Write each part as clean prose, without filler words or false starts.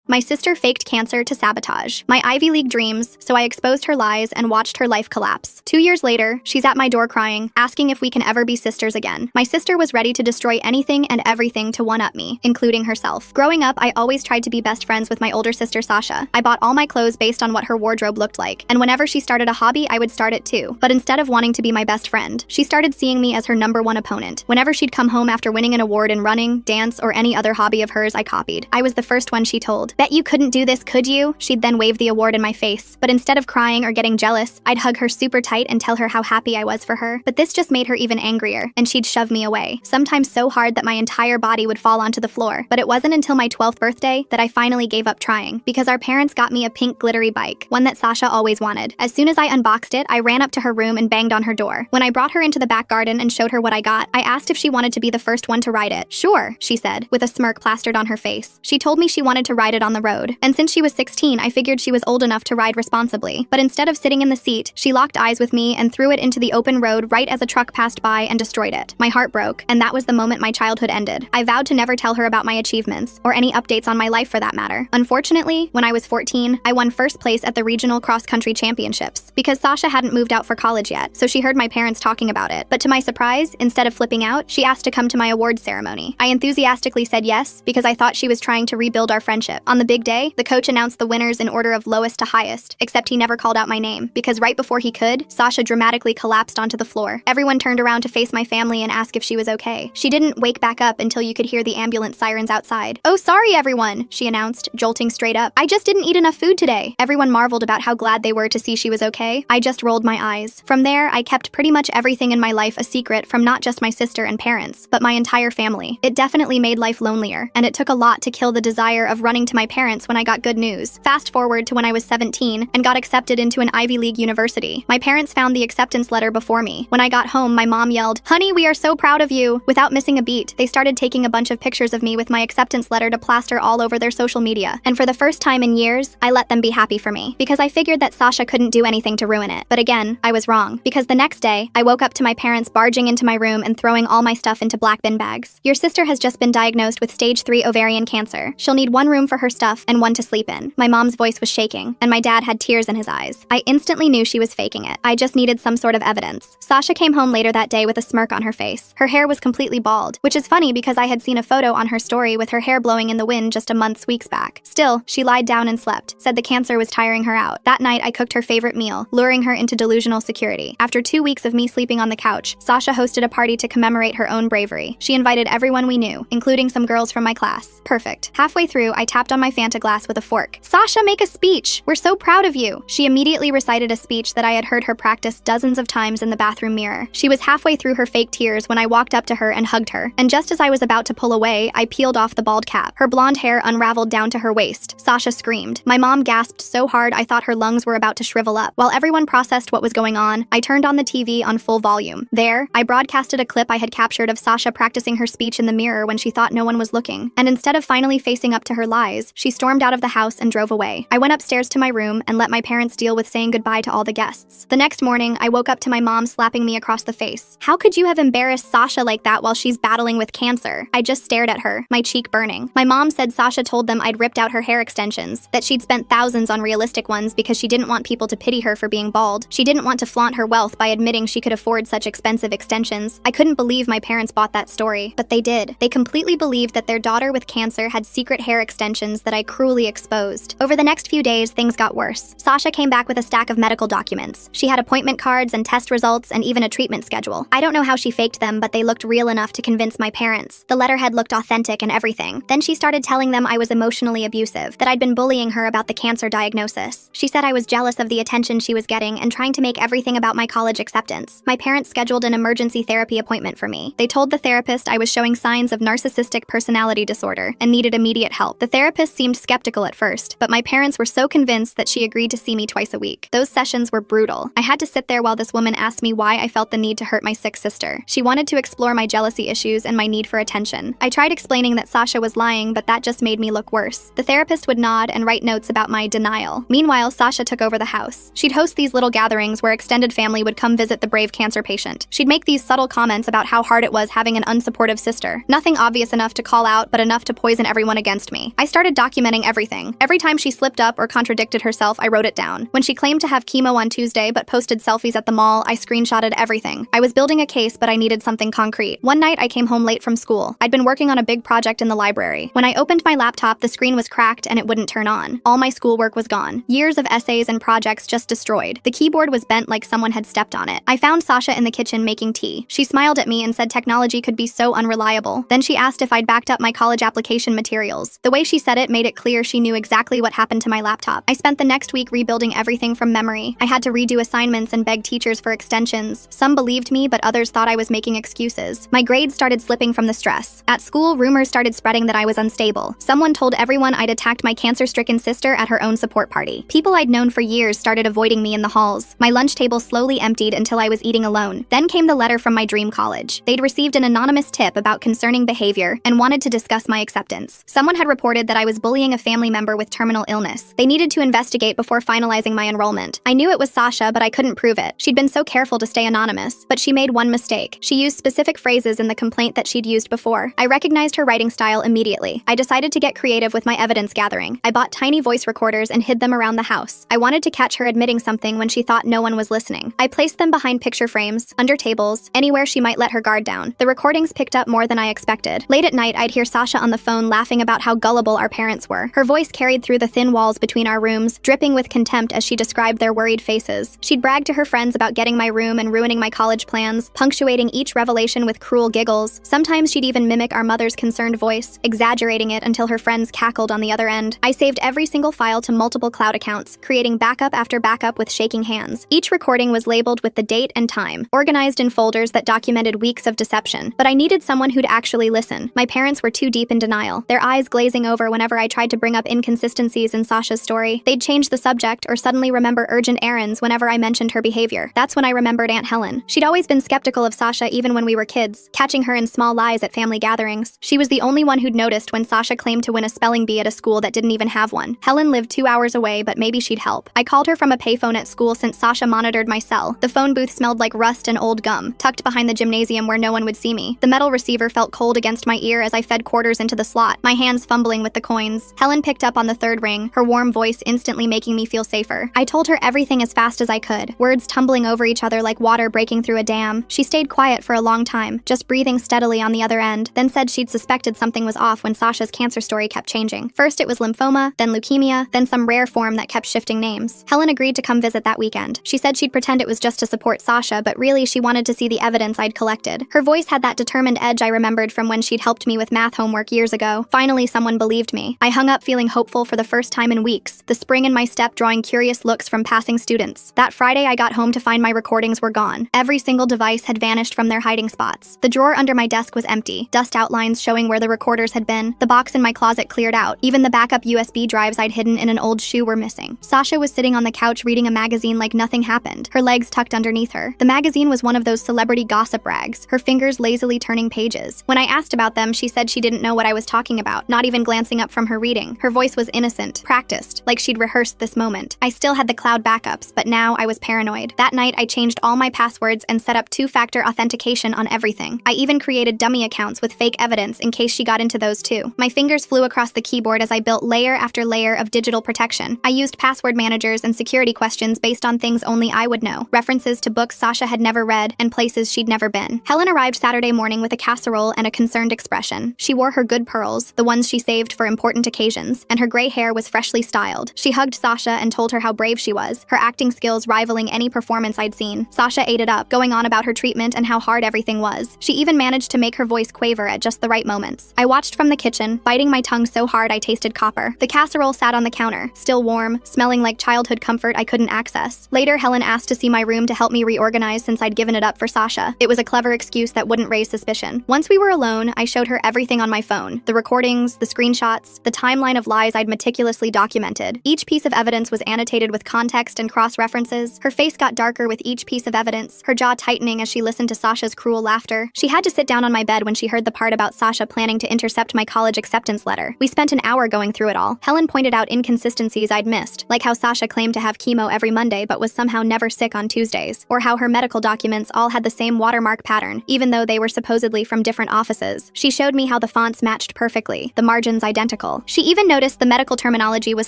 My sister faked cancer to sabotage my Ivy League dreams, so I exposed her lies and watched her life collapse. 2 years later, she's at my door crying, asking if we can ever be sisters again. My sister was ready to destroy anything and everything to one-up me, including herself. Growing up, I always tried to be best friends with my older sister Sasha. I bought all my clothes based on what her wardrobe looked like, and whenever she started a hobby, I would start it too. But instead of wanting to be my best friend, she started seeing me as her #1 opponent. Whenever she'd come home after winning an award in running, dance, or any other hobby of hers I copied, I was the first one she told. "Bet you couldn't do this, could you?" She'd then wave the award in my face. But instead of crying or getting jealous, I'd hug her super tight and tell her how happy I was for her. But this just made her even angrier, and she'd shove me away, sometimes so hard that my entire body would fall onto the floor. But it wasn't until my 12th birthday that I finally gave up trying, because our parents got me a pink glittery bike, one that Sasha always wanted. As soon as I unboxed it, I ran up to her room and banged on her door. When I brought her into the back garden and showed her what I got, I asked if she wanted to be the first one to ride it. "Sure," she said, with a smirk plastered on her face. She told me she wanted to ride it on the road, and since she was 16, I figured she was old enough to ride responsibly. But instead of sitting in the seat, she locked eyes with me and threw it into the open road right as a truck passed by and destroyed it. My heart broke, and that was the moment my childhood ended. I vowed to never tell her about my achievements, or any updates on my life for that matter. Unfortunately, when I was 14, I won first place at the regional cross-country championships, because Sasha hadn't moved out for college yet, so she heard my parents talking about it. But to my surprise, instead of flipping out, she asked to come to my awards ceremony. I enthusiastically said yes, because I thought she was trying to rebuild our friendship. On the big day, the coach announced the winners in order of lowest to highest, except he never called out my name, because right before he could, Sasha dramatically collapsed onto the floor. Everyone turned around to face my family and ask if she was okay. She didn't wake back up until you could hear the ambulance sirens outside. "Oh, sorry everyone," she announced, jolting straight up. "I just didn't eat enough food today." Everyone marveled about how glad they were to see she was okay. I just rolled my eyes. From there, I kept pretty much everything in my life a secret from not just my sister and parents, but my entire family. It definitely made life lonelier, and it took a lot to kill the desire of running to my parents when I got good news. Fast forward to when I was 17 and got accepted into an Ivy League university. My parents found the acceptance letter before me. When I got home, my mom yelled, "Honey, we are so proud of you." Without missing a beat, they started taking a bunch of pictures of me with my acceptance letter to plaster all over their social media. And for the first time in years, I let them be happy for me, because I figured that Sasha couldn't do anything to ruin it. But again, I was wrong, because the next day, I woke up to my parents barging into my room and throwing all my stuff into black bin bags. "Your sister has just been diagnosed with stage 3 ovarian cancer. She'll need one room for her stuff and one to sleep in." My mom's voice was shaking, and my dad had tears in his eyes. I instantly knew she was faking it. I just needed some sort of evidence. Sasha came home later that day with a smirk on her face. Her hair was completely bald, which is funny because I had seen a photo on her story with her hair blowing in the wind just a weeks back. Still, she lied down and slept, said the cancer was tiring her out. That night, I cooked her favorite meal, luring her into delusional security. After 2 weeks of me sleeping on the couch, Sasha hosted a party to commemorate her own bravery. She invited everyone we knew, including some girls from my class. Perfect. Halfway through, I tapped on my Fanta glass with a fork. "Sasha, make a speech! We're so proud of you!" She immediately recited a speech that I had heard her practice dozens of times in the bathroom mirror. She was halfway through her fake tears when I walked up to her and hugged her, and just as I was about to pull away, I peeled off the bald cap. Her blonde hair unraveled down to her waist. Sasha screamed. My mom gasped so hard I thought her lungs were about to shrivel up. While everyone processed what was going on, I turned on the TV on full volume. There, I broadcasted a clip I had captured of Sasha practicing her speech in the mirror when she thought no one was looking. And instead of finally facing up to her lies, she stormed out of the house and drove away. I went upstairs to my room and let my parents deal with saying goodbye to all the guests. The next morning, I woke up to my mom slapping me across the face. "How could you have embarrassed Sasha like that while she's battling with cancer?" I just stared at her, my cheek burning. My mom said Sasha told them I'd ripped out her hair extensions, that she'd spent thousands on realistic ones because she didn't want people to pity her for being bald. She didn't want to flaunt her wealth by admitting she could afford such expensive extensions. I couldn't believe my parents bought that story, but they did. They completely believed that their daughter with cancer had secret hair extensions that I cruelly exposed. Over the next few days, things got worse. Sasha came back with a stack of medical documents. She had appointment cards and test results and even a treatment schedule. I don't know how she faked them, but they looked real enough to convince my parents. The letterhead looked authentic and everything. Then she started telling them I was emotionally abusive, that I'd been bullying her about the cancer diagnosis. She said I was jealous of the attention she was getting and trying to make everything about my college acceptance. My parents scheduled an emergency therapy appointment for me. They told the therapist I was showing signs of narcissistic personality disorder and needed immediate help. The therapist seemed skeptical at first, but my parents were so convinced that she agreed to see me twice a week. Those sessions were brutal. I had to sit there while this woman asked me why I felt the need to hurt my sick sister. She wanted to explore my jealousy issues and my need for attention. I tried explaining that Sasha was lying, but that just made me look worse. The therapist would nod and write notes about my denial. Meanwhile, Sasha took over the house. She'd host these little gatherings where extended family would come visit the brave cancer patient. She'd make these subtle comments about how hard it was having an unsupportive sister. Nothing obvious enough to call out, but enough to poison everyone against me. I started started documenting everything. Every time she slipped up or contradicted herself, I wrote it down. When she claimed to have chemo on Tuesday but posted selfies at the mall, I screenshotted everything. I was building a case, but I needed something concrete. One night, I came home late from school. I'd been working on a big project in the library. When I opened my laptop, the screen was cracked and it wouldn't turn on. All my schoolwork was gone. Years of essays and projects just destroyed. The keyboard was bent like someone had stepped on it. I found Sasha in the kitchen making tea. She smiled at me and said technology could be so unreliable. Then she asked if I'd backed up my college application materials. The way she said it made it clear she knew exactly what happened to my laptop. I spent the next week rebuilding everything from memory. I had to redo assignments and beg teachers for extensions. Some believed me, but others thought I was making excuses. My grades started slipping from the stress. At school, rumors started spreading that I was unstable. Someone told everyone I'd attacked my cancer-stricken sister at her own support party. People I'd known for years started avoiding me in the halls. My lunch table slowly emptied until I was eating alone. Then came the letter from my dream college. They'd received an anonymous tip about concerning behavior and wanted to discuss my acceptance. Someone had reported that I was bullying a family member with terminal illness. They needed to investigate before finalizing my enrollment. I knew it was Sasha, but I couldn't prove it. She'd been so careful to stay anonymous, but she made one mistake. She used specific phrases in the complaint that she'd used before. I recognized her writing style immediately. I decided to get creative with my evidence gathering. I bought tiny voice recorders and hid them around the house. I wanted to catch her admitting something when she thought no one was listening. I placed them behind picture frames, under tables, anywhere she might let her guard down. The recordings picked up more than I expected. Late at night, I'd hear Sasha on the phone laughing about how gullible our parents were. Her voice carried through the thin walls between our rooms, dripping with contempt as she described their worried faces. She'd brag to her friends about getting my room and ruining my college plans, punctuating each revelation with cruel giggles. Sometimes she'd even mimic our mother's concerned voice, exaggerating it until her friends cackled on the other end. I saved every single file to multiple cloud accounts, creating backup after backup with shaking hands. Each recording was labeled with the date and time, organized in folders that documented weeks of deception. But I needed someone who'd actually listen. My parents were too deep in denial, their eyes glazing over whenever I tried to bring up inconsistencies in Sasha's story. They'd change the subject or suddenly remember urgent errands whenever I mentioned her behavior. That's when I remembered Aunt Helen. She'd always been skeptical of Sasha even when we were kids, catching her in small lies at family gatherings. She was the only one who'd noticed when Sasha claimed to win a spelling bee at a school that didn't even have one. Helen lived 2 hours away, but maybe she'd help. I called her from a payphone at school since Sasha monitored my cell. The phone booth smelled like rust and old gum, tucked behind the gymnasium where no one would see me. The metal receiver felt cold against my ear as I fed quarters into the slot, my hands fumbling with the coins. Helen picked up on the third ring, her warm voice instantly making me feel safer. I told her everything as fast as I could, words tumbling over each other like water breaking through a dam. She stayed quiet for a long time, just breathing steadily on the other end, then said she'd suspected something was off when Sasha's cancer story kept changing. First it was lymphoma, then leukemia, then some rare form that kept shifting names. Helen agreed to come visit that weekend. She said she'd pretend it was just to support Sasha, but really she wanted to see the evidence I'd collected. Her voice had that determined edge I remembered from when she'd helped me with math homework years ago. Finally, someone believed me. I hung up feeling hopeful for the first time in weeks, the spring in my step drawing curious looks from passing students. That Friday, I got home to find my recordings were gone. Every single device had vanished from their hiding spots. The drawer under my desk was empty, dust outlines showing where the recorders had been. The box in my closet cleared out. Even the backup USB drives I'd hidden in an old shoe were missing. Sasha was sitting on the couch reading a magazine like nothing happened, her legs tucked underneath her. The magazine was one of those celebrity gossip rags, her fingers lazily turning pages. When I asked about them, she said she didn't know what I was talking about, not even glancing up from her reading. Her voice was innocent, practiced, like she'd rehearsed this moment. I still had the cloud backups, but now I was paranoid. That night, I changed all my passwords and set up two-factor authentication on everything. I even created dummy accounts with fake evidence in case she got into those too. My fingers flew across the keyboard as I built layer after layer of digital protection. I used password managers and security questions based on things only I would know, references to books Sasha had never read and places she'd never been. Helen arrived Saturday morning with a casserole and a concerned expression. She wore her good pearls, the ones she saved for important occasions, and her gray hair was freshly styled. She hugged Sasha and told her how brave she was, her acting skills rivaling any performance I'd seen. Sasha ate it up, going on about her treatment and how hard everything was. She even managed to make her voice quaver at just the right moments. I watched from the kitchen, biting my tongue so hard I tasted copper. The casserole sat on the counter, still warm, smelling like childhood comfort I couldn't access. Later, Helen asked to see my room to help me reorganize since I'd given it up for Sasha. It was a clever excuse that wouldn't raise suspicion. Once we were alone, I showed her everything on my phone. The recordings, the screenshots, the timeline of lies I'd meticulously documented. Each piece of evidence was annotated with context and cross-references. Her face got darker with each piece of evidence, her jaw tightening as she listened to Sasha's cruel laughter. She had to sit down on my bed when she heard the part about Sasha planning to intercept my college acceptance letter. We spent an hour going through it all. Helen pointed out inconsistencies I'd missed, like how Sasha claimed to have chemo every Monday but was somehow never sick on Tuesdays, or how her medical documents all had the same watermark pattern, even though they were supposedly from different offices. She showed me how the fonts matched perfectly, the margins identical. logical. She even noticed the medical terminology was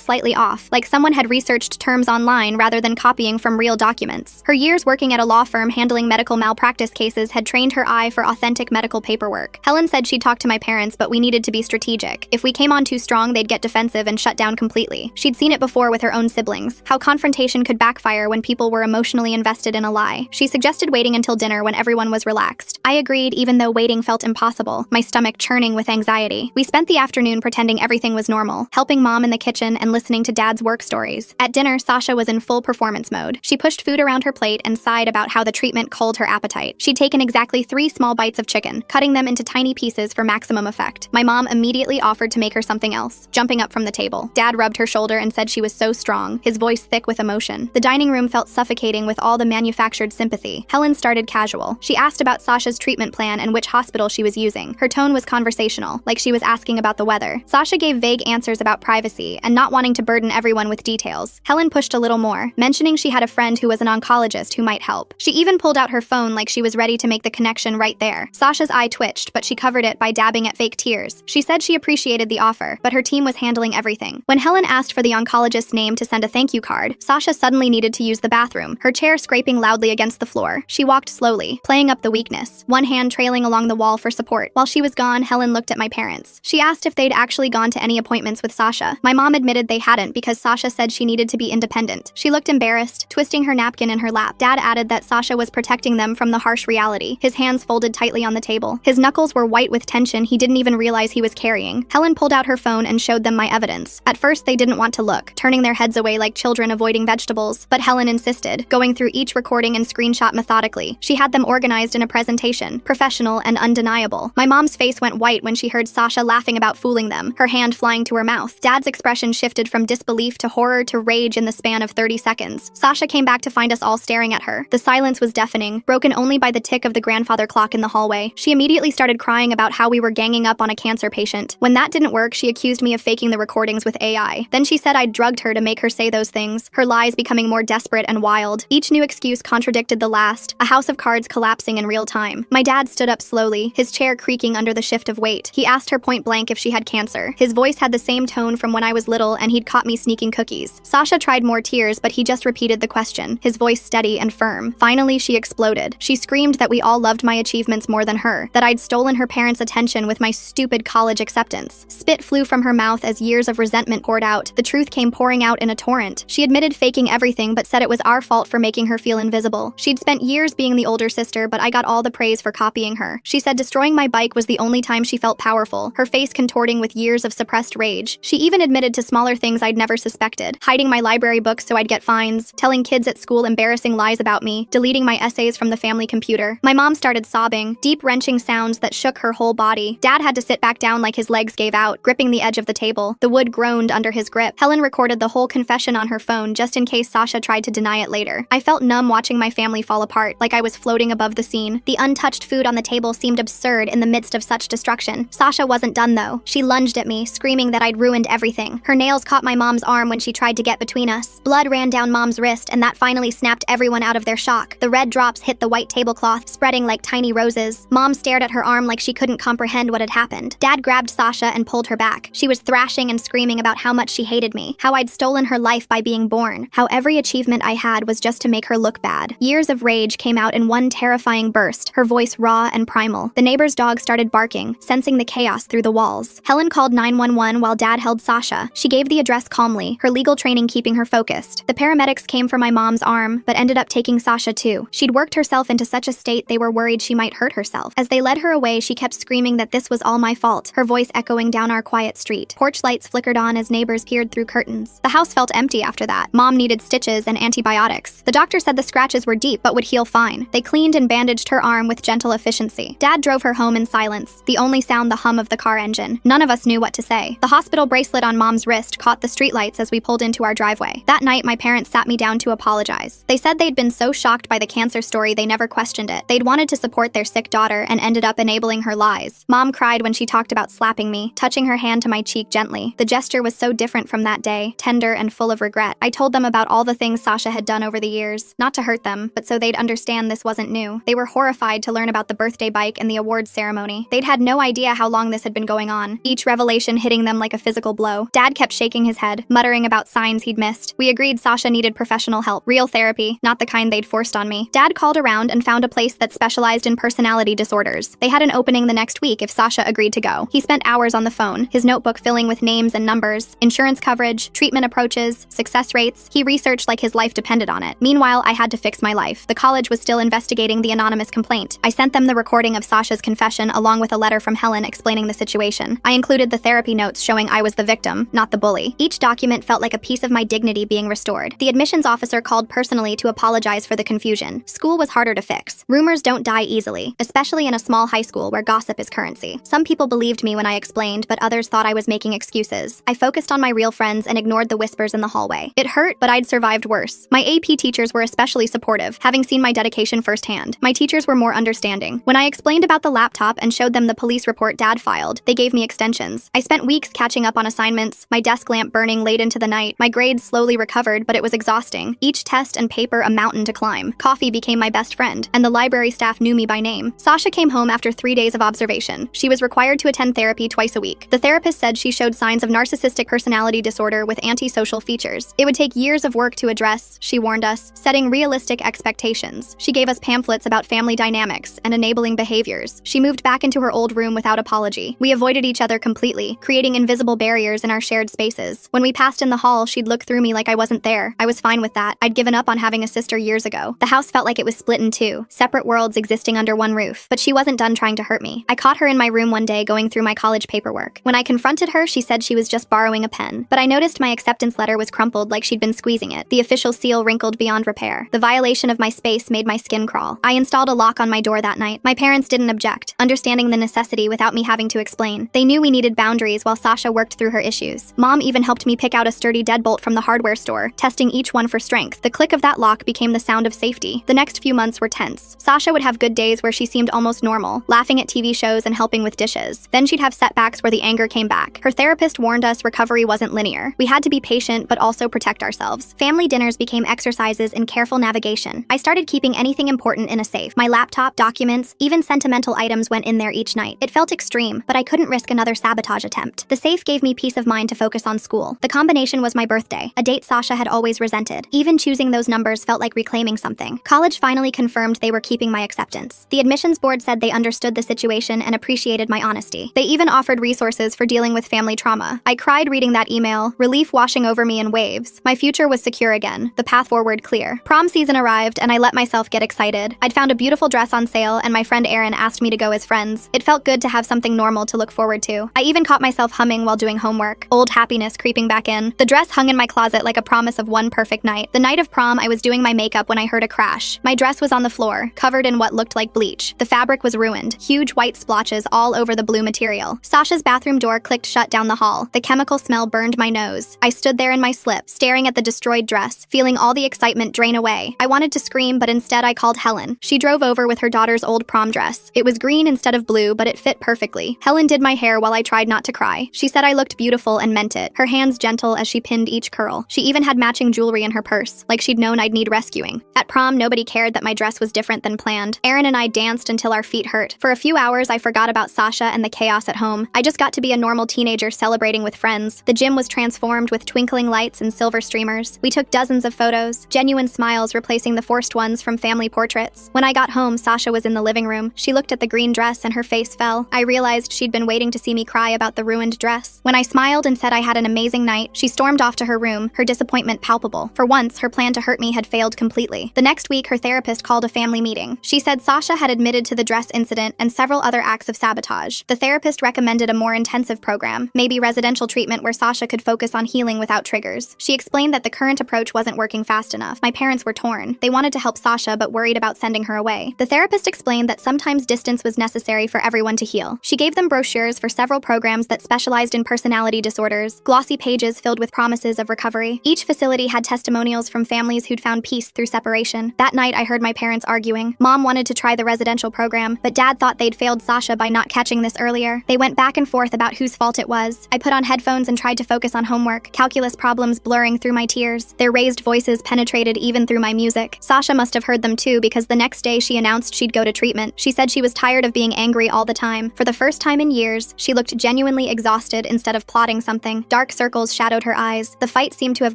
slightly off, like someone had researched terms online rather than copying from real documents. Her years working at a law firm handling medical malpractice cases had trained her eye for authentic medical paperwork. Helen said she'd talked to my parents, but we needed to be strategic. If we came on too strong, they'd get defensive and shut down completely. She'd seen it before with her own siblings, how confrontation could backfire when people were emotionally invested in a lie. She suggested waiting until dinner when everyone was relaxed. I agreed, even though waiting felt impossible, my stomach churning with anxiety. We spent the afternoon pretending everything was normal, helping Mom in the kitchen and listening to Dad's work stories. At dinner, Sasha was in full performance mode. She pushed food around her plate and sighed about how the treatment culled her appetite. She'd taken exactly 3 small bites of chicken, cutting them into tiny pieces for maximum effect. My mom immediately offered to make her something else, jumping up from the table. Dad rubbed her shoulder and said she was so strong, his voice thick with emotion. The dining room felt suffocating with all the manufactured sympathy. Helen started casual. She asked about Sasha's treatment plan and which hospital she was using. Her tone was conversational, like she was asking about the weather. Sasha gave vague answers about privacy and not wanting to burden everyone with details. Helen pushed a little more, mentioning she had a friend who was an oncologist who might help. She even pulled out her phone like she was ready to make the connection right there. Sasha's eye twitched, but she covered it by dabbing at fake tears. She said she appreciated the offer, but her team was handling everything. When Helen asked for the oncologist's name to send a thank you card, Sasha suddenly needed to use the bathroom, her chair scraping loudly against the floor. She walked slowly, playing up the weakness, one hand trailing along the wall for support. While she was gone, Helen looked at my parents. She asked if they'd actually gone to any appointments with Sasha. My mom admitted they hadn't because Sasha said she needed to be independent. She looked embarrassed, twisting her napkin in her lap. Dad added that Sasha was protecting them from the harsh reality, his hands folded tightly on the table. His knuckles were white with tension he didn't even realize he was carrying. Helen pulled out her phone and showed them my evidence. At first, they didn't want to look, turning their heads away like children avoiding vegetables, but Helen insisted, going through each recording and screenshot methodically. She had them organized in a presentation, professional and undeniable. My mom's face went white when she heard Sasha laughing about fooling them, her hand flying to her mouth. Dad's expression shifted from disbelief to horror to rage in the span of 30 seconds. Sasha came back to find us all staring at her. The silence was deafening, broken only by the tick of the grandfather clock in the hallway. She immediately started crying about how we were ganging up on a cancer patient. When that didn't work, she accused me of faking the recordings with AI. Then she said I'd drugged her to make her say those things, her lies becoming more desperate and wild. Each new excuse contradicted the last, a house of cards collapsing in real time. My dad stood up slowly, his chair creaking under the shift of weight. He asked her point blank if she had cancer. His voice had the same tone from when I was little and he'd caught me sneaking cookies. Sasha tried more tears, but he just repeated the question, his voice steady and firm. Finally, she exploded. She screamed that we all loved my achievements more than her, that I'd stolen her parents' attention with my stupid college acceptance. Spit flew from her mouth as years of resentment poured out. The truth came pouring out in a torrent. She admitted faking everything but said it was our fault for making her feel invisible. She'd spent years being the older sister, but I got all the praise for copying her. She said destroying my bike was the only time she felt powerful, her face contorting with years of suppressed rage. She even admitted to smaller things I'd never suspected, hiding my library books so I'd get fines, telling kids at school embarrassing lies about me, deleting my essays from the family computer. My mom started sobbing, deep wrenching sounds that shook her whole body. Dad had to sit back down like his legs gave out, gripping the edge of the table. The wood groaned under his grip. Helen recorded the whole confession on her phone just in case Sasha tried to deny it later. I felt numb watching my family fall apart, like I was floating above the scene. The untouched food on the table seemed absurd in the midst of such destruction. Sasha wasn't done though. She lunged at me, screaming that I'd ruined everything. Her nails caught my mom's arm when she tried to get between us. Blood ran down Mom's wrist, and that finally snapped everyone out of their shock. The red drops hit the white tablecloth, spreading like tiny roses. Mom stared at her arm like she couldn't comprehend what had happened. Dad grabbed Sasha and pulled her back. She was thrashing and screaming about how much she hated me, how I'd stolen her life by being born, how every achievement I had was just to make her look bad. Years of rage came out in one terrifying burst, her voice raw and primal. The neighbor's dog started barking, sensing the chaos through the walls. Helen called 911 while Dad held Sasha. She gave the address calmly, her legal training keeping her focused. The paramedics came for my mom's arm, but ended up taking Sasha too. She'd worked herself into such a state they were worried she might hurt herself. As they led her away, she kept screaming that this was all my fault, her voice echoing down our quiet street. Porch lights flickered on as neighbors peered through curtains. The house felt empty after that. Mom needed stitches and antibiotics. The doctor said the scratches were deep but would heal fine. They cleaned and bandaged her arm with gentle efficiency. Dad drove her home in silence, the only sound the hum of the car engine. None of us knew what to say. The hospital bracelet on Mom's wrist caught the streetlights as we pulled into our driveway. That night, my parents sat me down to apologize. They said they'd been so shocked by the cancer story they never questioned it. They'd wanted to support their sick daughter and ended up enabling her lies. Mom cried when she talked about slapping me, touching her hand to my cheek gently. The gesture was so different from that day, tender and full of regret. I told them about all the things Sasha had done over the years, not to hurt them, but so they'd understand this wasn't new. They were horrified to learn about the birthday bike and the awards ceremony. They'd had no idea how long this had been going on. Each revelation situation hitting them like a physical blow. Dad kept shaking his head, muttering about signs he'd missed. We agreed Sasha needed professional help, real therapy, not the kind they'd forced on me. Dad called around and found a place that specialized in personality disorders. They had an opening the next week if Sasha agreed to go. He spent hours on the phone, his notebook filling with names and numbers, insurance coverage, treatment approaches, success rates. He researched like his life depended on it. Meanwhile, I had to fix my life. The college was still investigating the anonymous complaint. I sent them the recording of Sasha's confession along with a letter from Helen explaining the situation. I included the therapy notes showing I was the victim, not the bully. Each document felt like a piece of my dignity being restored. The admissions officer called personally to apologize for the confusion. School was harder to fix. Rumors don't die easily, especially in a small high school where gossip is currency. Some people believed me when I explained, but others thought I was making excuses. I focused on my real friends and ignored the whispers in the hallway. It hurt, but I'd survived worse. My AP teachers were especially supportive, having seen my dedication firsthand. My teachers were more understanding. When I explained about the laptop and showed them the police report Dad filed, they gave me extensions. I spent weeks catching up on assignments, my desk lamp burning late into the night. My grades slowly recovered, but it was exhausting. Each test and paper a mountain to climb. Coffee became my best friend, and the library staff knew me by name. Sasha came home after 3 days of observation. She was required to attend therapy twice a week. The therapist said she showed signs of narcissistic personality disorder with antisocial features. It would take years of work to address, she warned us, setting realistic expectations. She gave us pamphlets about family dynamics and enabling behaviors. She moved back into her old room without apology. We avoided each other completely, creating invisible barriers in our shared spaces. When we passed in the hall, she'd look through me like I wasn't there. I was fine with that. I'd given up on having a sister years ago. The house felt like it was split in two, separate worlds existing under one roof. But she wasn't done trying to hurt me. I caught her in my room one day going through my college paperwork. When I confronted her, she said she was just borrowing a pen. But I noticed my acceptance letter was crumpled like she'd been squeezing it. The official seal wrinkled beyond repair. The violation of my space made my skin crawl. I installed a lock on my door that night. My parents didn't object, understanding the necessity without me having to explain. They knew we needed boundaries while Sasha worked through her issues. Mom even helped me pick out a sturdy deadbolt from the hardware store, testing each one for strength. The click of that lock became the sound of safety. The next few months were tense. Sasha would have good days where she seemed almost normal, laughing at TV shows and helping with dishes. Then she'd have setbacks where the anger came back. Her therapist warned us recovery wasn't linear. We had to be patient but also protect ourselves. Family dinners became exercises in careful navigation. I started keeping anything important in a safe. My laptop, documents, even sentimental items went in there each night. It felt extreme, but I couldn't risk another sabotage attempt. The safe gave me peace of mind to focus on school. The combination was my birthday, a date Sasha had always resented. Even choosing those numbers felt like reclaiming something. College finally confirmed they were keeping my acceptance. The admissions board said they understood the situation and appreciated my honesty. They even offered resources for dealing with family trauma. I cried reading that email, relief washing over me in waves. My future was secure again, the path forward clear. Prom season arrived and I let myself get excited. I'd found a beautiful dress on sale and my friend Erin asked me to go as friends. It felt good to have something normal to look forward to. I even caught myself humming while doing homework, old happiness creeping back in. The dress hung in my closet like a promise of one perfect night. The night of prom, I was doing my makeup when I heard a crash. My dress was on the floor, covered in what looked like bleach. The fabric was ruined, huge white splotches all over the blue material. Sasha's bathroom door clicked shut down the hall. The chemical smell burned my nose. I stood there in my slip, staring at the destroyed dress, feeling all the excitement drain away. I wanted to scream, but instead I called Helen. She drove over with her daughter's old prom dress. It was green instead of blue, but it fit perfectly. Helen did my hair while I tried not to cry. She said I looked beautiful and meant it, her hands gentle as she pinned each curl. She even had matching jewelry in her purse, like she'd known I'd need rescuing. At prom, nobody cared that my dress was different than planned. Erin and I danced until our feet hurt. For a few hours, I forgot about Sasha and the chaos at home. I just got to be a normal teenager celebrating with friends. The gym was transformed with twinkling lights and silver streamers. We took dozens of photos, genuine smiles replacing the forced ones from family portraits. When I got home, Sasha was in the living room. She looked at the green dress and her face fell. I realized she'd been waiting to see me cry about the ruined dress. When I smiled and said I had an amazing night, she stormed off to her room, her disappointment palpable. For once, her plan to hurt me had failed completely. The next week, her therapist called a family meeting. She said Sasha had admitted to the dress incident and several other acts of sabotage. The therapist recommended a more intensive program, maybe residential treatment where Sasha could focus on healing without triggers. She explained that the current approach wasn't working fast enough. My parents were torn. They wanted to help Sasha but worried about sending her away. The therapist explained that sometimes distance was necessary for everyone to heal. She gave them brochures for several programs that specialized in personality disorders, glossy pages filled with promises of recovery. Each facility had testimonials from families who'd found peace through separation. That night, I heard my parents arguing. Mom wanted to try the residential program, but Dad thought they'd failed Sasha by not catching this earlier. They went back and forth about whose fault it was. I put on headphones and tried to focus on homework, calculus problems blurring through my tears. Their raised voices penetrated even through my music. Sasha must have heard them too, because the next day she announced she'd go to treatment. She said she was tired of being angry all the time. For the first time in years, she looked genuinely suddenly exhausted instead of plotting something. Dark circles shadowed her eyes. The fight seemed to have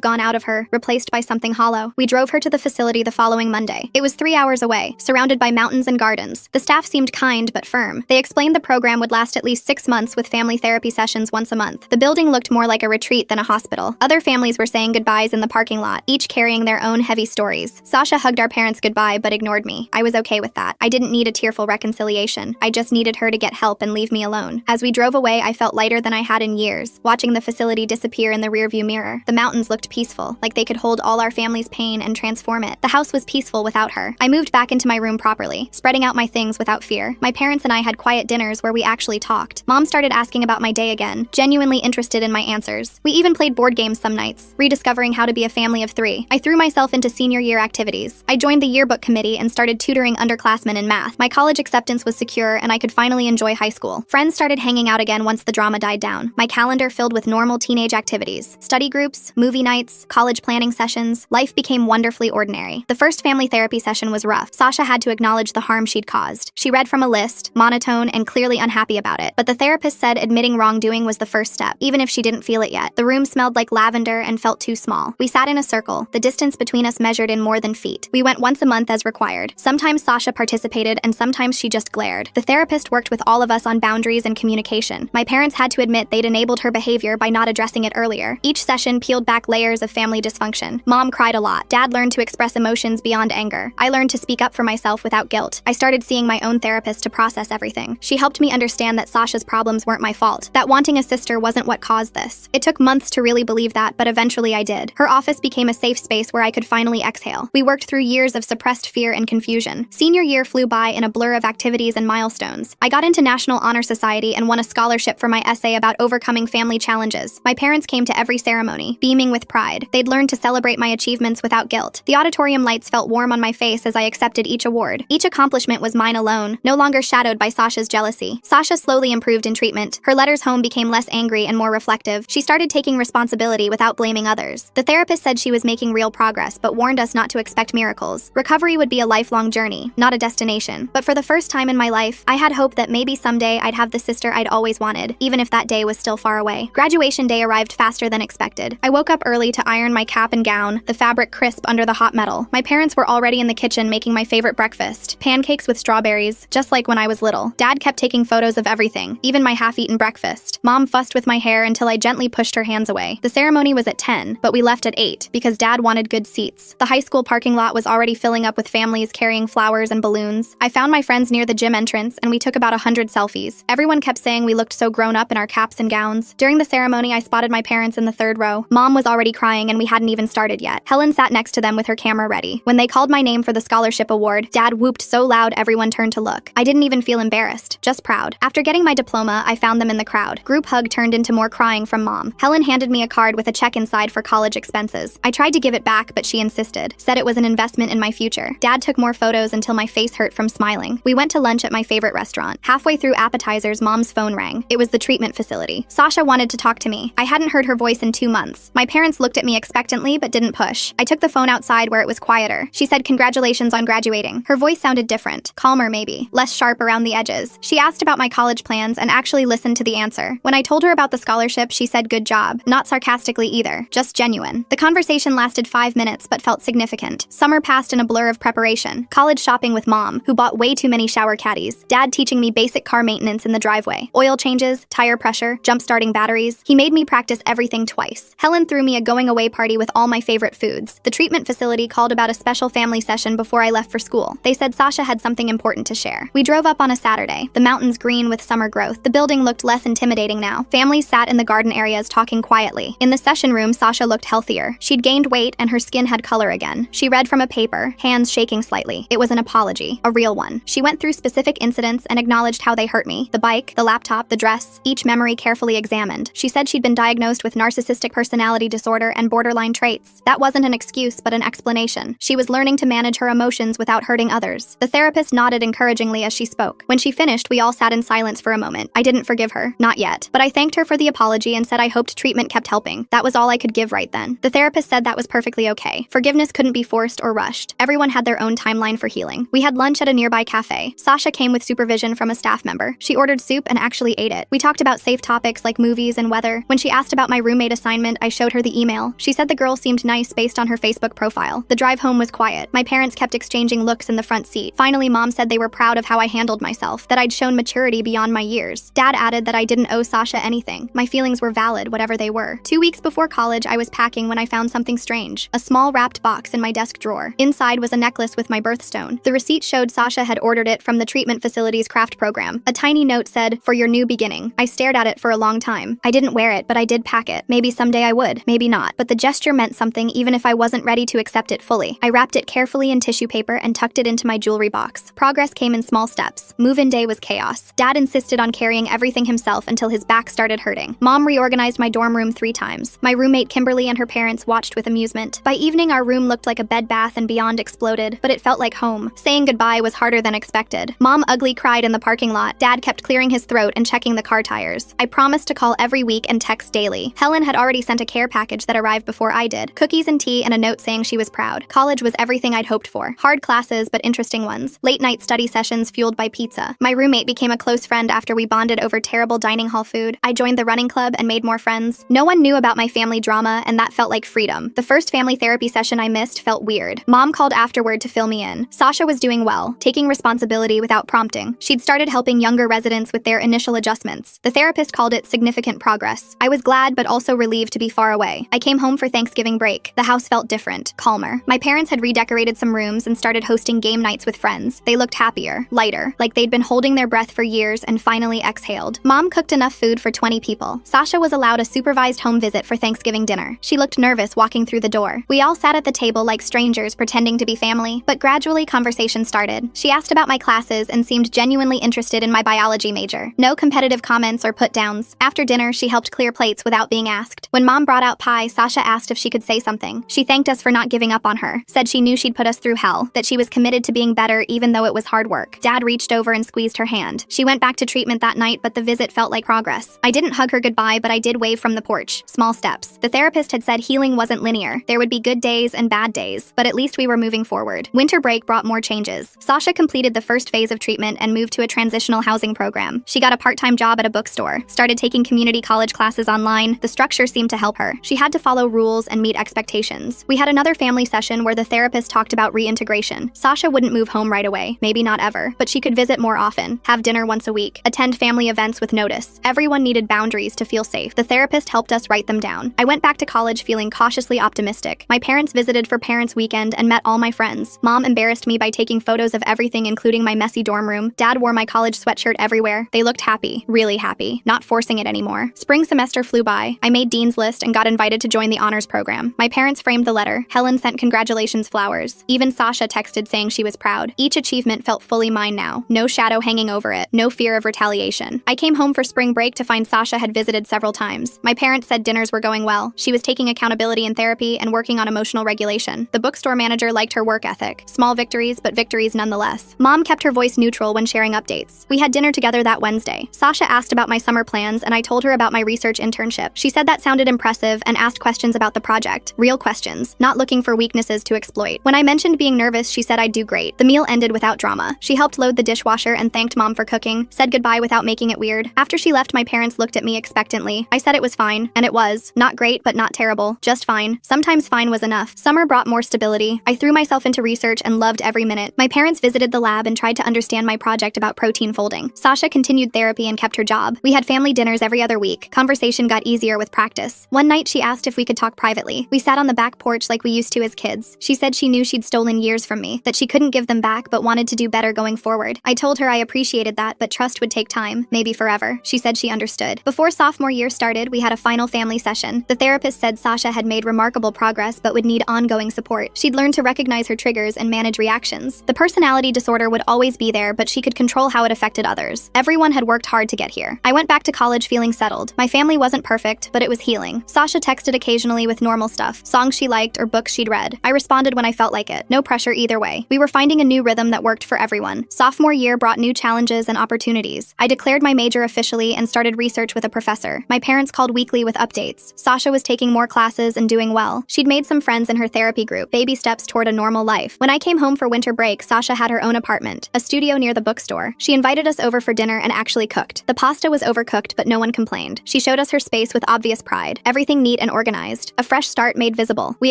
gone out of her, replaced by something hollow. We drove her to the facility the following Monday. It was 3 hours away, surrounded by mountains and gardens. The staff seemed kind but firm. They explained the program would last at least 6 months with family therapy sessions once a month. The building looked more like a retreat than a hospital. Other families were saying goodbyes in the parking lot, each carrying their own heavy stories. Sasha hugged our parents goodbye but ignored me. I was okay with that. I didn't need a tearful reconciliation. I just needed her to get help and leave me alone. As we drove away, I felt lighter than I had in years, watching the facility disappear in the rearview mirror. The mountains looked peaceful, like they could hold all our family's pain and transform it. The house was peaceful without her. I moved back into my room properly, spreading out my things without fear. My parents and I had quiet dinners where we actually talked. Mom started asking about my day again, genuinely interested in my answers. We even played board games some nights, rediscovering how to be a family of 3. I threw myself into senior year activities. I joined the yearbook committee and started tutoring underclassmen in math. My college acceptance was secure and I could finally enjoy high school. Friends started hanging out again once the drama died down. My calendar filled with normal teenage activities. Study groups, movie nights, college planning sessions. Life became wonderfully ordinary. The first family therapy session was rough. Sasha had to acknowledge the harm she'd caused. She read from a list, monotone and clearly unhappy about it. But the therapist said admitting wrongdoing was the first step, even if she didn't feel it yet. The room smelled like lavender and felt too small. We sat in a circle, the distance between us measured in more than feet. We went once a month as required. Sometimes Sasha participated and sometimes she just glared. The therapist worked with all of us on boundaries and communication. My parents had to admit they'd enabled her behavior by not addressing it earlier. Each session peeled back layers of family dysfunction. Mom cried a lot. Dad learned to express emotions beyond anger. I learned to speak up for myself without guilt. I started seeing my own therapist to process everything. She helped me understand that Sasha's problems weren't my fault, that wanting a sister wasn't what caused this. It took months to really believe that, but eventually I did. Her office became a safe space where I could finally exhale. We worked through years of suppressed fear and confusion. Senior year flew by in a blur of activities and milestones. I got into National Honor Society and won a scholarship for my essay about overcoming family challenges. My parents came to every ceremony, beaming with pride. They'd learned to celebrate my achievements without guilt. The auditorium lights felt warm on my face as I accepted each award. Each accomplishment was mine alone, no longer shadowed by Sasha's jealousy. Sasha slowly improved in treatment. Her letters home became less angry and more reflective. She started taking responsibility without blaming others. The therapist said she was making real progress, but warned us not to expect miracles. Recovery would be a lifelong journey, not a destination. But for the first time in my life, I had hope that maybe someday I'd have the sister I'd always wanted, even if that day was still far away. Graduation day arrived faster than expected. I woke up early to iron my cap and gown, the fabric crisp under the hot metal. My parents were already in the kitchen making my favorite breakfast, pancakes with strawberries, just like when I was little. Dad kept taking photos of everything, even my half-eaten breakfast. Mom fussed with my hair until I gently pushed her hands away. The ceremony was at 10, but we left at 8 because Dad wanted good seats. The high school parking lot was already filling up with families carrying flowers and balloons. I found my friends near the gym entrance and we took about 100 selfies. Everyone kept saying we looked so grown up in our caps and gowns. During the ceremony, I spotted my parents in the 3rd row. Mom was already crying and we hadn't even started yet. Helen sat next to them with her camera ready. When they called my name for the scholarship award, Dad whooped so loud everyone turned to look. I didn't even feel embarrassed, just proud. After getting my diploma, I found them in the crowd. Group hug turned into more crying from Mom. Helen handed me a card with a check inside for college expenses. I tried to give it back, but she insisted, said it was an investment in my future. Dad took more photos until my face hurt from smiling. We went to lunch at my favorite restaurant. Halfway through appetizers, Mom's phone rang. It was the treatment facility. Sasha wanted to talk to me. I hadn't heard her voice in 2 months. My parents looked at me expectantly but didn't push. I took the phone outside where it was quieter. She said congratulations on graduating. Her voice sounded different, calmer maybe, less sharp around the edges. She asked about my college plans and actually listened to the answer. When I told her about the scholarship, she said good job. Not sarcastically either, just genuine. The conversation lasted 5 minutes but felt significant. Summer passed in a blur of preparation. College shopping with Mom, who bought way too many shower caddies. Dad teaching me basic car maintenance in the driveway. Oil changes, tire pressure, jump-starting batteries. He made me practice everything twice. Helen threw me a going-away party with all my favorite foods. The treatment facility called about a special family session before I left for school. They said Sasha had something important to share. We drove up on a Saturday. The mountains green with summer growth. The building looked less intimidating now. Families sat in the garden areas talking quietly. In the session room, Sasha looked healthier. She'd gained weight and her skin had color again. She read from a paper, hands shaking slightly. It was an apology, a real one. She went through specific incidents and acknowledged how they hurt me. The bike, the laptop, the dress, each memory carefully examined. She said she'd been diagnosed with narcissistic personality disorder and borderline traits. That wasn't an excuse, but an explanation. She was learning to manage her emotions without hurting others. The therapist nodded encouragingly as she spoke. When she finished, we all sat in silence for a moment. I didn't forgive her, not yet, but I thanked her for the apology and said I hoped treatment kept helping. That was all I could give right then. The therapist said that was perfectly okay. Forgiveness couldn't be forced or rushed. Everyone had their own timeline for healing. We had lunch at a nearby cafe. Sasha came with supervision from a staff member. She ordered soup and actually ate it. We talked about safe topics like movies and weather. When she asked about my roommate assignment, I showed her the email. She said the girl seemed nice based on her Facebook profile. The drive home was quiet. My parents kept exchanging looks in the front seat. Finally, Mom said they were proud of how I handled myself, that I'd shown maturity beyond my years. Dad added that I didn't owe Sasha anything. My feelings were valid, whatever they were. 2 weeks before college, I was packing when I found something strange. A small wrapped box in my desk drawer. Inside was a necklace with my birthstone. The receipt showed Sasha had ordered it from the treatment facility's craft program. A tiny note said, "For your new beginning." I stared at it for a long time. I didn't wear it, but I did pack it. Maybe someday I would, maybe not. But the gesture meant something even if I wasn't ready to accept it fully. I wrapped it carefully in tissue paper and tucked it into my jewelry box. Progress came in small steps. Move-in day was chaos. Dad insisted on carrying everything himself until his back started hurting. Mom reorganized my dorm room 3 times. My roommate Kimberly and her parents watched with amusement. By evening, our room looked like a Bed Bath & Beyond exploded, but it felt like home. Saying goodbye was harder than expected. Mom ugly cried in the parking lot. Dad kept clearing his throat and checking the car tires. I promised to call every week and text daily. Helen had already sent a care package that arrived before I did. Cookies and tea and a note saying she was proud. College was everything I'd hoped for. Hard classes, but interesting ones. Late-night study sessions fueled by pizza. My roommate became a close friend after we bonded over terrible dining hall food. I joined the running club and made more friends. No one knew about my family drama, and that felt like freedom. The first family therapy session I missed felt weird. Mom called afterward to fill me in. Sasha was doing well, taking responsibility without prompting. She'd started helping younger residents with their initial adjustments. The therapist called it significant progress. I was glad but also relieved to be far away. I came home for Thanksgiving break. The house felt different, calmer. My parents had redecorated some rooms and started hosting game nights with friends. They looked happier, lighter, like they'd been holding their breath for years and finally exhaled. Mom cooked enough food for 20 people. Sasha was allowed a supervised home visit for Thanksgiving dinner. She looked nervous walking through the door. We all sat at the table like strangers pretending to be family, but gradually conversation started. She asked about my classes and seemed genuinely interested in my biology major. No competitive comments or put-downs. After dinner, she helped clear plates without being asked. When Mom brought out pie, Sasha asked if she could say something. She thanked us for not giving up on her, said she knew she'd put us through hell, that she was committed to being better even though it was hard work. Dad reached over and squeezed her hand. She went back to treatment that night, but the visit felt like progress. I didn't hug her goodbye, but I did wave from the porch. Small steps. The therapist had said healing wasn't linear. There would be good days and bad days, but at least we were moving forward. Winter break brought more changes. Sasha completed the first phase of treatment and moved to a transitional housing program. She got a part-time job at a bookstore, started taking community college classes online. The structure seemed to help her. She had to follow rules and meet expectations. We had another family session where the therapist talked about reintegration. Sasha wouldn't move home right away, maybe not ever, but she could visit more often, have dinner once a week, attend family events with notice. Everyone needed boundaries to feel safe. The therapist helped us write them down. I went back to college feeling cautiously optimistic. My parents visited for Parents' Weekend and met all my friends. Mom embarrassed me by taking photos of everything, including my messy dorm room. Dad wore my college sweatshirt everywhere. They looked happy, really happy, not forcing it anymore. Spring semester flew by. I made Dean's List and got invited to join the honors program. My parents framed the letter. Helen sent congratulations flowers. Even Sasha texted saying she was proud. Each achievement felt fully mine now. No shadow hanging over it. No fear of retaliation. I came home for spring break to find Sasha had visited several times. My parents said dinners were going well. She was taking accountability in therapy and working on emotional regulation. The bookstore manager liked her work ethic. Small victories, but victories nonetheless. Mom kept her voice neutral when sharing updates. We had dinner together that Wednesday. Sasha asked about my summer plans and I told her about my research internship. She said that sounded impressive and asked questions about the project. Real questions, not looking for weaknesses to exploit. When I mentioned being nervous, she said I'd do great. The meal ended without drama. She helped load the dishwasher and thanked Mom for cooking, said goodbye without making it weird. After she left, my parents looked at me expectantly. I said it was fine, and it was. Not great, but not terrible. Just fine. Sometimes fine was enough. Summer brought more stability. I threw myself into research and loved every minute. My parents visited the lab and tried to understand my project about protein folding. Sasha continued therapy and kept her job. We had family dinners every other week. Conversation got easier with practice. One night, she asked if we could talk privately. We sat on the back porch like we used to as kids. She said she knew she'd stolen years from me, that she couldn't give them back but wanted to do better going forward. I told her I appreciated that, but trust would take time, maybe forever. She said she understood. Before sophomore year started, we had a final family session. The therapist said Sasha had made remarkable progress but would need ongoing support. She'd learned to recognize her triggers and manage reactions. The personality disorder would always be there, but she could control how it affected others. Everyone had worked hard to get here. I went back to college feeling settled. My family wasn't perfect, but it was healing. Sasha texted occasionally with normal stuff, songs she liked or books she'd read. I responded when I felt like it. No pressure either way. We were finding a new rhythm that worked for everyone. Sophomore year brought new challenges and opportunities. I declared my major officially and started research with a professor. My parents called weekly with updates. Sasha was taking more classes and doing well. She'd made some friends in her therapy group. Baby steps toward a normal life. When I came home for winter break, Sasha had her own apartment, a studio near the bookstore. She invited us over for dinner and actually cooked. The pasta pasta was overcooked, but no one complained. She showed us her space with obvious pride, everything neat and organized. A fresh start made visible. We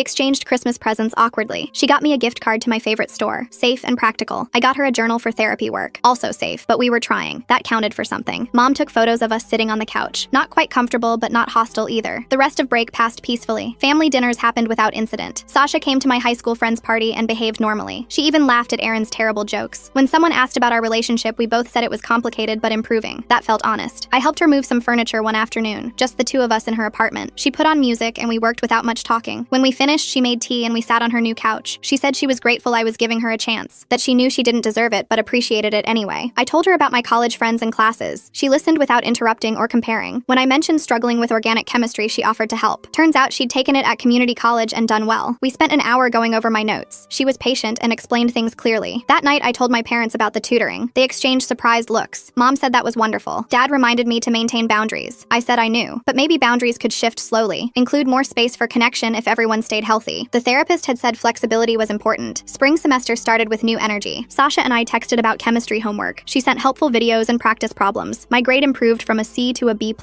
exchanged Christmas presents awkwardly. She got me a gift card to my favorite store, safe and practical. I got her a journal for therapy work, also safe, but we were trying. That counted for something. Mom took photos of us sitting on the couch. Not quite comfortable, but not hostile either. The rest of break passed peacefully. Family dinners happened without incident. Sasha came to my high school friend's party and behaved normally. She even laughed at Aaron's terrible jokes. When someone asked about our relationship, we both said it was complicated but improving. That felt honest. I helped her move some furniture one afternoon, just the two of us in her apartment. She put on music and we worked without much talking. When we finished, she made tea and we sat on her new couch. She said she was grateful I was giving her a chance, that she knew she didn't deserve it but appreciated it anyway. I told her about my college friends and classes. She listened without interrupting or comparing. When I mentioned struggling with organic chemistry, she offered to help. Turns out she'd taken it at community college and done well. We spent an hour going over my notes. She was patient and explained things clearly. That night, I told my parents about the tutoring. They exchanged surprised looks. Mom said that was wonderful. Dad reminded me to maintain boundaries. I said I knew, but maybe boundaries could shift slowly, include more space for connection if everyone stayed healthy. The therapist had said flexibility was important. Spring semester started with new energy. Sasha and I texted about chemistry homework. She sent helpful videos and practice problems. My grade improved from a C to a B+.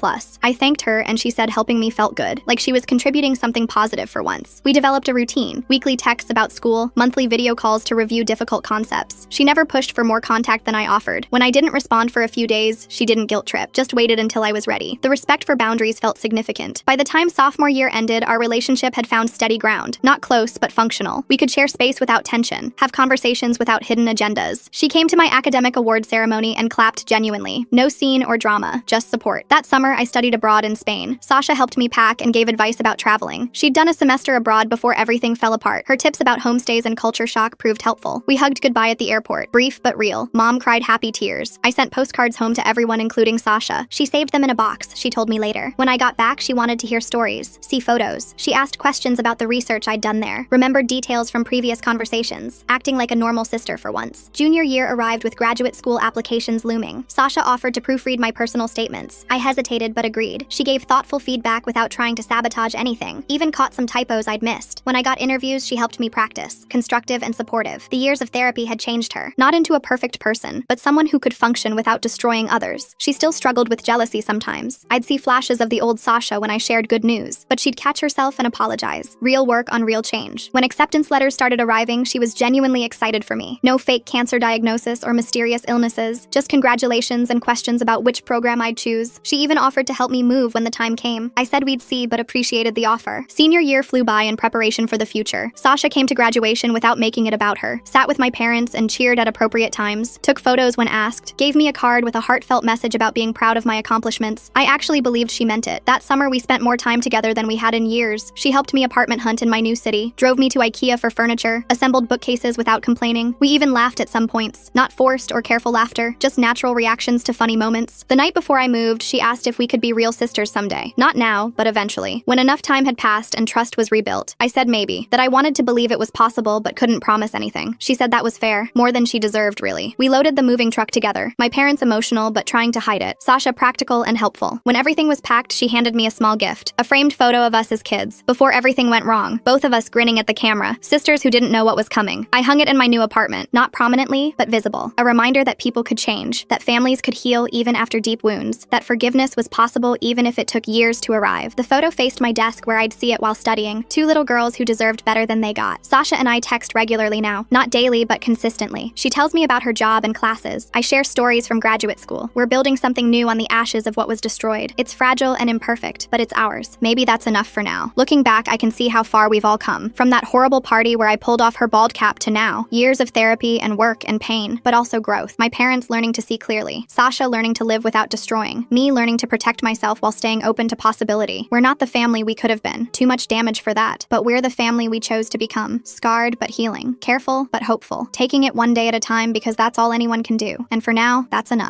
I thanked her and she said helping me felt good, like she was contributing something positive for once. We developed a routine, weekly texts about school, monthly video calls to review difficult concepts. She never pushed for more contact than I offered. When I didn't respond for a few days, she didn't guilt trip, just waited until I was ready. The respect for boundaries felt significant. By the time sophomore year ended, our relationship had found steady ground. Not close, but functional. We could share space without tension, have conversations without hidden agendas. She came to my academic award ceremony and clapped genuinely. No scene or drama, just support. That summer, I studied abroad in Spain. Sasha helped me pack and gave advice about traveling. She'd done a semester abroad before everything fell apart. Her tips about homestays and culture shock proved helpful. We hugged goodbye at the airport. Brief but real. Mom cried happy tears. I sent postcards home to everyone, including Sasha. She saved them in a box, she told me later. When I got back, she wanted to hear stories, see photos. She asked questions about the research I'd done there, remembered details from previous conversations, acting like a normal sister for once. Junior year arrived with graduate school applications looming. Sasha offered to proofread my personal statements. I hesitated but agreed. She gave thoughtful feedback without trying to sabotage anything, even caught some typos I'd missed. When I got interviews, she helped me practice, constructive and supportive. The years of therapy had changed her, not into a perfect person, but someone who could function without destroying others. She still struggled with jealousy sometimes. I'd see flashes of the old Sasha when I shared good news, but she'd catch herself and apologize. Real work on real change. When acceptance letters started arriving, she was genuinely excited for me. No fake cancer diagnosis or mysterious illnesses, just congratulations and questions about which program I'd choose. She even offered to help me move when the time came. I said we'd see, but appreciated the offer. Senior year flew by in preparation for the future. Sasha came to graduation without making it about her, sat with my parents and cheered at appropriate times, took photos when asked, gave me a card with a heartfelt message about being proud of my accomplishments. I actually believed she meant it. That summer we spent more time together than we had in years. She helped me apartment hunt in my new city, drove me to IKEA for furniture, assembled bookcases without complaining. We even laughed at some points. Not forced or careful laughter, just natural reactions to funny moments. The night before I moved, she asked if we could be real sisters someday. Not now, but eventually. When enough time had passed and trust was rebuilt. I said maybe, that I wanted to believe it was possible but couldn't promise anything. She said that was fair, more than she deserved really. We loaded the moving truck together. My parents emotional but trying to hide it. Sasha practical and helpful. When everything was packed, she handed me a small gift. A framed photo of us as kids. Before everything went wrong. Both of us grinning at the camera. Sisters who didn't know what was coming. I hung it in my new apartment. Not prominently, but visible. A reminder that people could change. That families could heal even after deep wounds. That forgiveness was possible even if it took years to arrive. The photo faced my desk where I'd see it while studying. Two little girls who deserved better than they got. Sasha and I text regularly now. Not daily, but consistently. She tells me about her job and classes. I share stories from graduate school. We're building something new on the ashes of what was destroyed. It's fragile and imperfect, but it's ours. Maybe that's enough for now. Looking back, I can see how far we've all come. From that horrible party where I pulled off her bald cap to now. Years of therapy and work and pain, but also growth. My parents learning to see clearly. Sasha learning to live without destroying. Me learning to protect myself while staying open to possibility. We're not the family we could have been. Too much damage for that. But we're the family we chose to become. Scarred but healing. Careful but hopeful. Taking it one day at a time because that's all anyone can do. And for now, that's enough.